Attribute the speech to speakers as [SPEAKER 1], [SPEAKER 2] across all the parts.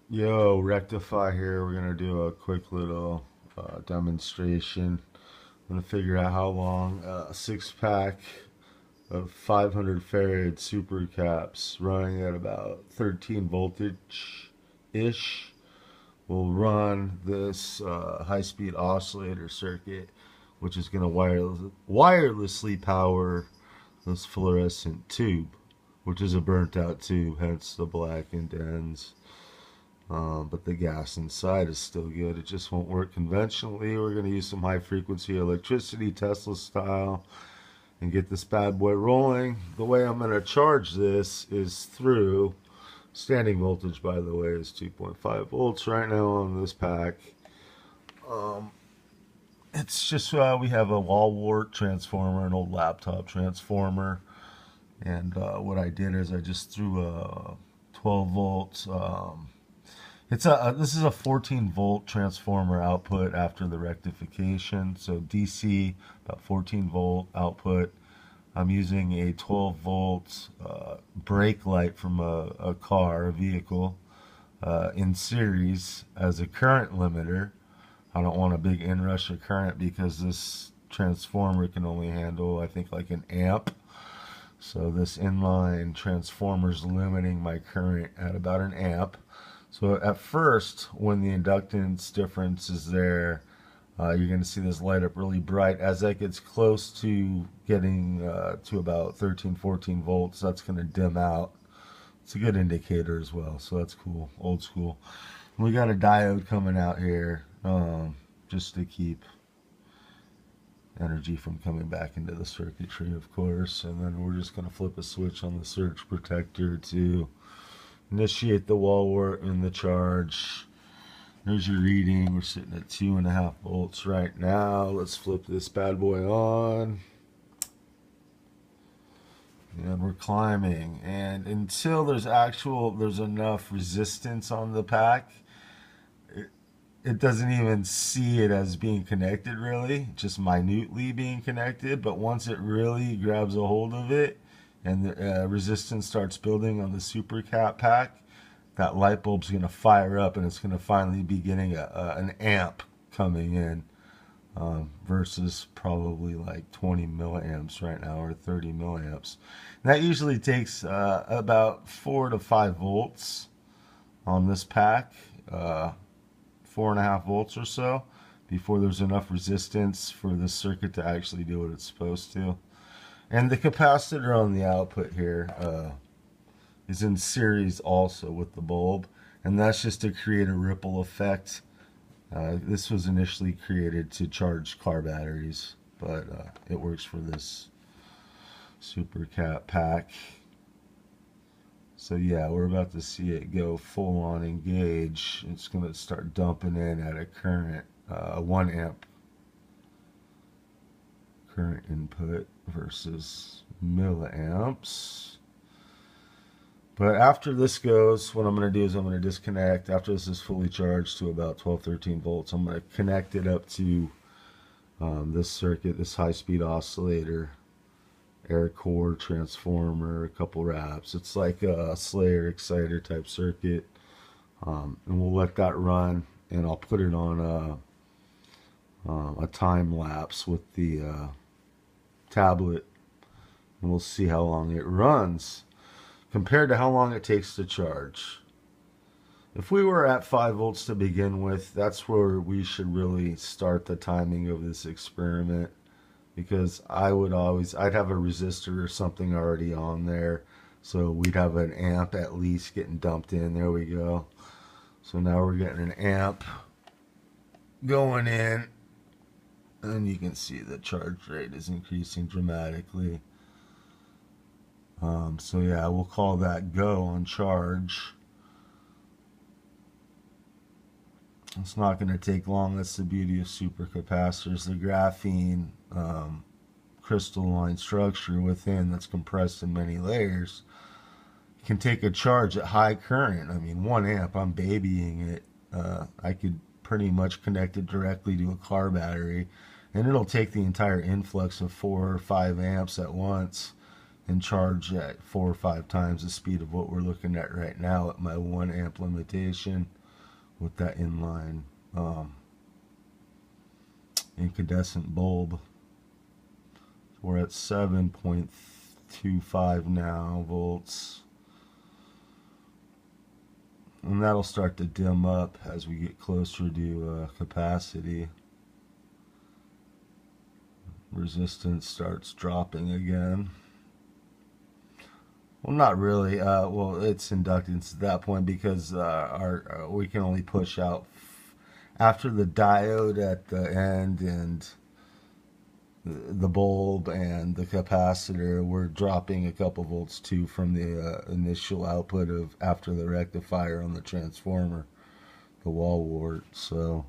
[SPEAKER 1] Yo, rectify here. We're gonna do a quick little demonstration. I'm gonna figure out how long a 6 pack of 500 farad super caps running at about 13 voltage ish will run this high-speed oscillator circuit, which is gonna wirelessly power this fluorescent tube, which is a burnt out tube, hence the blackened ends. But the gas inside is still good. It just won't work conventionally. We're going to use some high frequency electricity, Tesla style, and get this bad boy rolling. The way I'm going to charge this is through standing voltage, by the way, is 2.5 volts right now on this pack. It's just we have a wall wart transformer, an old laptop transformer, and what I did is I just threw a 12 volts. This is a 14 volt transformer output after the rectification. So DC, about 14 volt output. I'm using a 12 volt brake light from a car, a vehicle, in series as a current limiter. I don't want a big inrush of current because this transformer can only handle, I think, like an amp. So this inline transformer is limiting my current at about an amp. So at first, when the inductance difference is there, you're going to see this light up really bright. As that gets close to getting to about 13, 14 volts, that's going to dim out. It's a good indicator as well, so that's cool, old school. We got a diode coming out here just to keep energy from coming back into the circuitry, of course. And then we're just going to flip a switch on the surge protector to initiate the wall wart and the charge. There's your reading. We're sitting at 2.5 volts right now. Let's flip this bad boy on. And we're climbing. And until there's enough resistance on the pack, it doesn't even see it as being connected really, just minutely being connected. But once it really grabs a hold of it, and the resistance starts building on the super cap pack, that light bulb's going to fire up and it's going to finally be getting an amp coming in versus probably like 20 milliamps right now or 30 milliamps. And that usually takes about 4 to 5 volts on this pack, 4.5 volts or so, before there's enough resistance for the circuit to actually do what it's supposed to. And the capacitor on the output here is in series also with the bulb, and that's just to create a ripple effect. This was initially created to charge car batteries, but it works for this super cap pack. So yeah, we're about to see it go full on engage. It's going to start dumping in at a current 1 amp current input versus milliamps. But after this goes, what I'm going to do is I'm going to disconnect. After this is fully charged to about 12, 13 volts, I'm going to connect it up to this circuit, this high-speed oscillator, air core transformer, a couple wraps. It's like a Slayer exciter type circuit. And we'll let that run, and I'll put it on a time lapse with the tablet, and we'll see how long it runs compared to how long it takes to charge. If we were at 5 volts to begin with, that's where we should really start the timing of this experiment, because I'd have a resistor or something already on there, so we'd have an amp at least getting dumped in. There we go. So now we're getting an amp going in, and you can see the charge rate is increasing dramatically. So yeah, we'll call that go on charge. It's not going to take long. That's the beauty of supercapacitors. The graphene crystalline structure within that's compressed in many layers can take a charge at high current. I mean, 1 amp, I'm babying it. I could pretty much connect it directly to a car battery, and it'll take the entire influx of 4 or 5 amps at once and charge at 4 or 5 times the speed of what we're looking at right now at my 1 amp limitation with that inline incandescent bulb. We're at 7.25 now volts, and that'll start to dim up as we get closer to capacity. Resistance starts dropping again. Well, not really. Well, it's inductance at that point because we can only push out after the diode at the end and the bulb and the capacitor. We're dropping a couple volts too from the initial output of after the rectifier on the transformer, the wall wart. So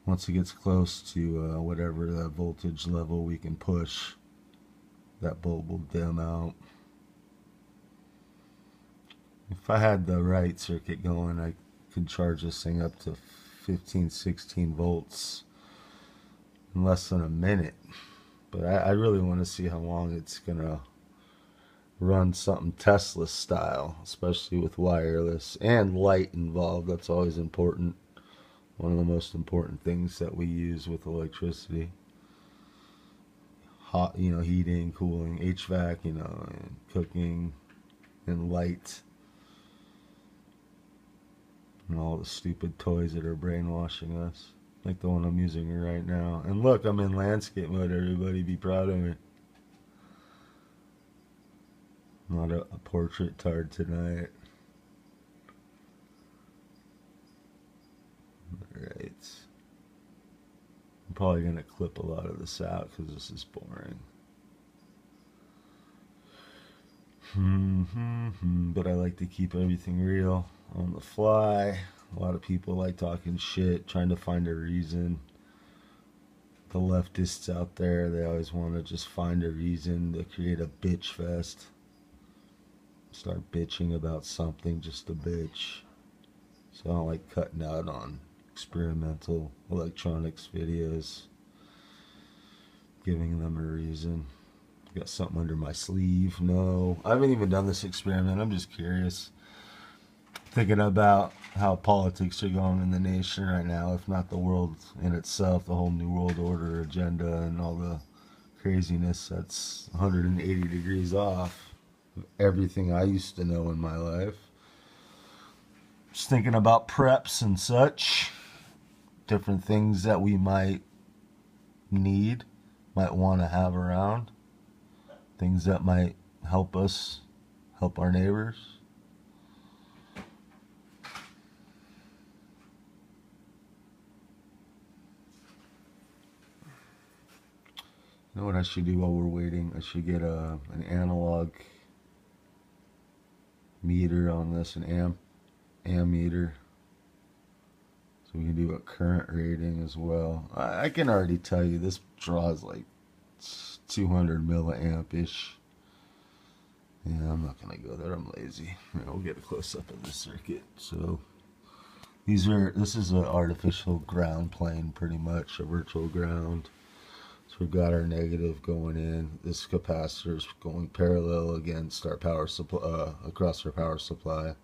[SPEAKER 1] once it gets close to whatever that voltage level we can push, that bulb will dim out. If I had the right circuit going, I could charge this thing up to 15, 16 volts in less than a minute. But I really want to see how long it's going to run something Tesla style, especially with wireless and light involved. That's always important. One of the most important things that we use with electricity. Hot, heating, cooling, HVAC, and cooking, and light. And all the stupid toys that are brainwashing us, like the one I'm using right now. And look, I'm in landscape mode. Everybody be proud of me. Not a portrait tard tonight. Alright. I'm probably going to clip a lot of this out because this is boring. But I like to keep everything real on the fly. A lot of people like talking shit, trying to find a reason. The leftists out there, they always want to just find a reason to create a bitch fest. Start bitching about something just to bitch. So I don't like cutting out on experimental electronics videos, giving them a reason. Got something under my sleeve? No, I haven't even done this experiment. I'm just curious, thinking about how politics are going in the nation right now, if not the world in itself, the whole New World Order agenda and all the craziness that's 180 degrees off of everything I used to know in my life. Just thinking about preps and such, different things that we might need, might want to have around. Things that might help us help our neighbors. You know what I should do while we're waiting? I should get an analog meter on this, an ammeter, so we can do a current rating as well. I can already tell you this draws like 200 milliamp-ish. Yeah, I'm not gonna go there. I'm lazy. Yeah, we'll get a close-up of the circuit. So this is an artificial ground plane, pretty much a virtual ground. So we've got our negative going in. This capacitor is going parallel against our power supply, across our power supply,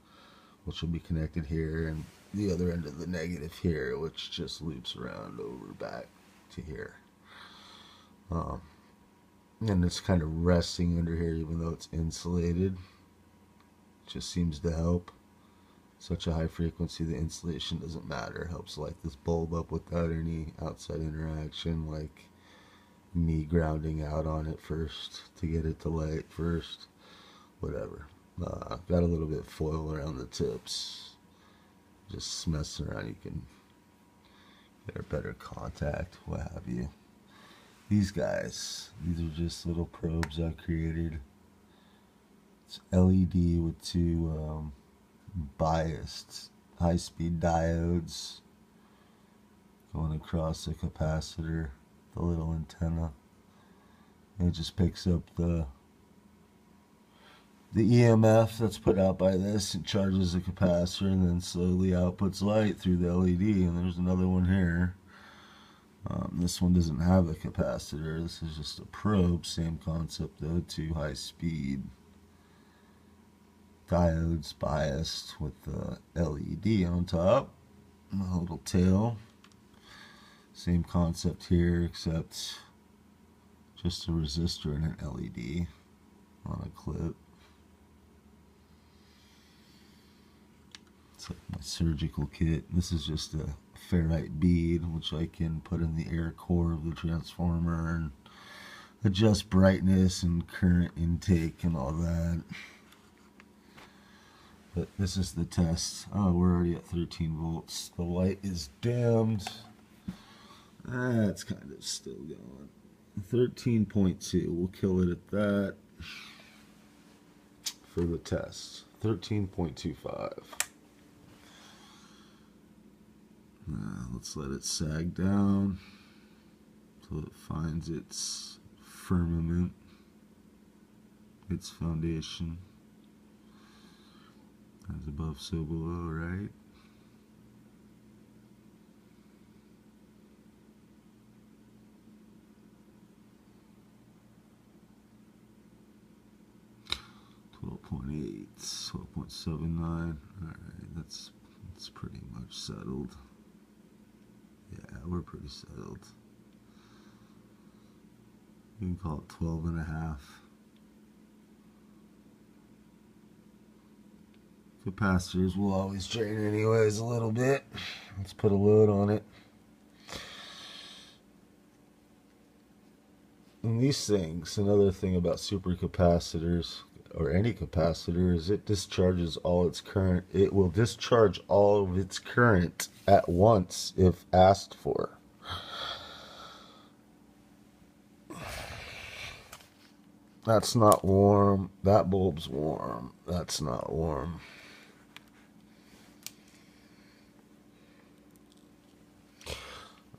[SPEAKER 1] which will be connected here, and the other end of the negative here, which just loops around over back to here. And it's kind of resting under here, even though it's insulated. Just seems to help. Such a high frequency, the insulation doesn't matter. It helps light this bulb up without any outside interaction, like me grounding out on it first to get it to light first. Whatever. Got a little bit of foil around the tips. Just messing around, you can get a better contact, what have you. These guys, these are just little probes I created. It's LED with two biased high-speed diodes going across the capacitor, the little antenna. And it just picks up the EMF that's put out by this and charges the capacitor, and then slowly outputs light through the LED. And there's another one here. This one doesn't have a capacitor. This is just a probe. Same concept though. 2 high speed diodes biased with the LED on top. A little tail. Same concept here, except just a resistor and an LED on a clip. It's like my surgical kit. This is just a ferrite bead, which I can put in the air core of the transformer and adjust brightness and current intake and all that. But this is the test. Oh, we're already at 13 volts. The light is dimmed. It's kind of still going. 13.2. We'll kill it at that for the test. 13.25. Let's let it sag down until it finds its firmament, its foundation. As above, so below, right? .8, 12.79. All right, that's pretty much settled. Yeah, we're pretty settled. You can call it 12.5. Capacitors will always drain anyways a little bit. Let's put a load on it. And these things, another thing about supercapacitors or any capacitor is it discharges all its current. It will discharge all of its current at once if asked for. That's not warm. That bulb's warm. That's not warm.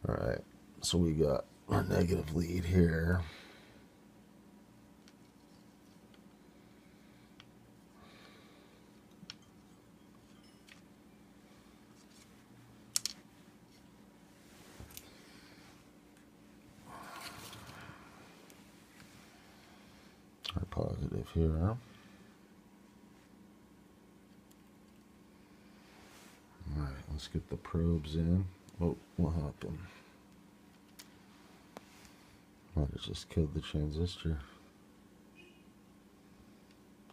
[SPEAKER 1] Alright, so we got our negative lead here. Our positive here. Alright, let's get the probes in. Oh, what happened? Might have just killed the transistor.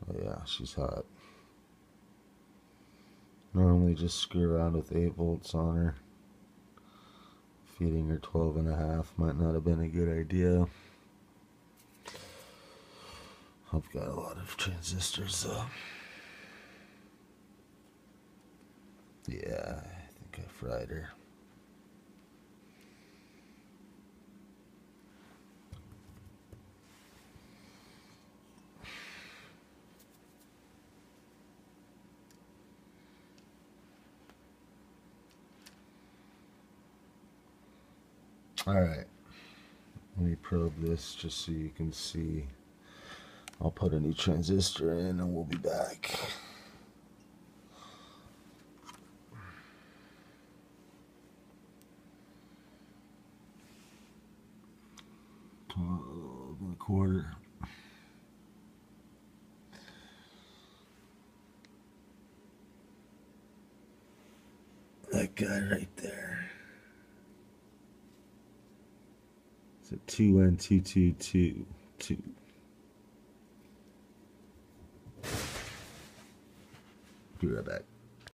[SPEAKER 1] Oh yeah, she's hot. Normally just screw around with 8 volts on her. Feeding her 12.5 might not have been a good idea. I've got a lot of transistors though. Yeah, I think I fried her. Alright, let me probe this just so you can see. I'll put a new transistor in and we'll be back. $12.25. That guy right there. It's a 2N2222. Be right back.